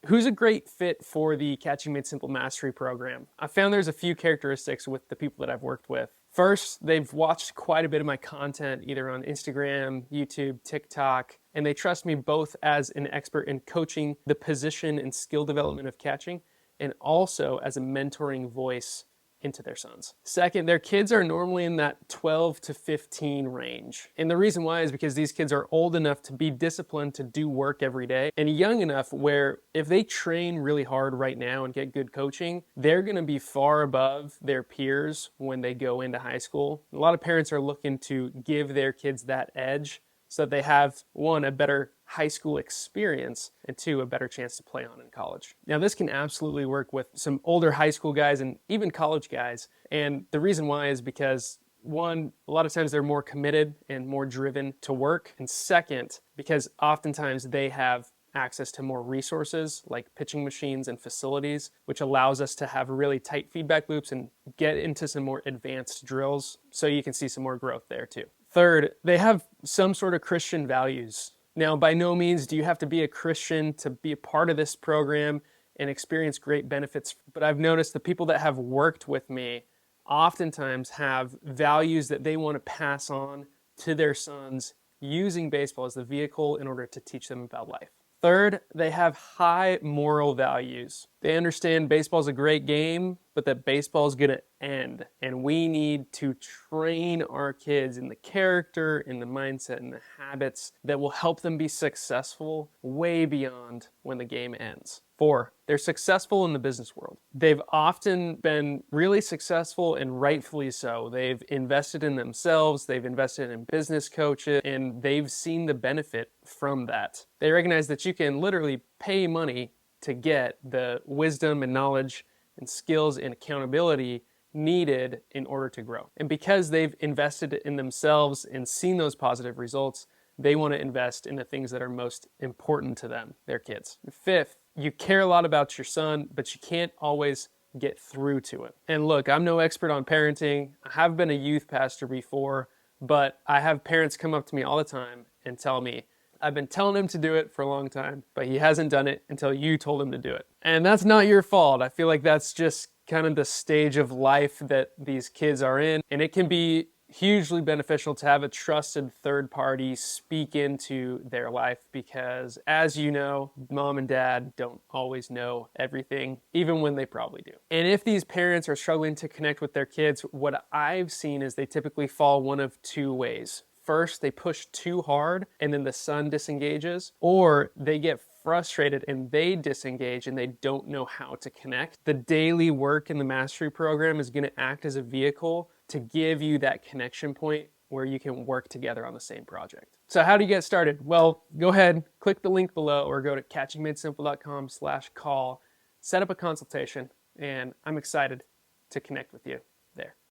Who's a great fit for the Catching Made Simple Mastery program? I found there's a few characteristics with the people that I've worked with. First, they've watched quite a bit of my content, either on Instagram, YouTube, TikTok, and they trust me both as an expert in coaching the position and skill development of catching, and also as a mentoring voice into their sons. Second, their kids are normally in that 12 to 15 range. And the reason why is because these kids are old enough to be disciplined to do work every day and young enough where if they train really hard right now and get good coaching, they're going to be far above their peers when they go into high school. A lot of parents are looking to give their kids that edge so that they have, one, a better high school experience, and two, a better chance to play on in college. Now, this can absolutely work with some older high school guys and even college guys. And the reason why is because, one, a lot of times they're more committed and more driven to work. And second, because oftentimes they have access to more resources like pitching machines and facilities, which allows us to have really tight feedback loops and get into some more advanced drills. So you can see some more growth there too. Third, they have some sort of Christian values. Now, by no means do you have to be a Christian to be a part of this program and experience great benefits, but I've noticed the people that have worked with me oftentimes have values that they want to pass on to their sons using baseball as the vehicle in order to teach them about life. Third, they have high moral values. They understand baseball is a great game, but that baseball is going to end. And we need to train our kids in the character, in the mindset, and the habits that will help them be successful way beyond when the game ends. 4, they're successful in the business world. They've often been really successful, and rightfully so. They've invested in themselves, they've invested in business coaches, and they've seen the benefit from that. They recognize that you can literally pay money to get the wisdom and knowledge and skills and accountability needed in order to grow. And because they've invested in themselves and seen those positive results, they want to invest in the things that are most important to them, their kids. 5th, you care a lot about your son, but you can't always get through to him. And look, I'm no expert on parenting. I have been a youth pastor before, but I have parents come up to me all the time and tell me, I've been telling him to do it for a long time, but he hasn't done it until you told him to do it. And that's not your fault. I feel like that's just kind of the stage of life that these kids are in. And it can be hugely beneficial to have a trusted third party speak into their life because, as you know, mom and dad don't always know everything, even when they probably do. And if these parents are struggling to connect with their kids, what I've seen is they typically fall one of two ways. First, they push too hard and then the son disengages, or they get frustrated and they disengage and they don't know how to connect. The daily work in the mastery program is going to act as a vehicle to give you that connection point where you can work together on the same project. So how do you get started? Well, go ahead, click the link below or go to catchingmadesimple.com/call, set up a consultation, and I'm excited to connect with you there.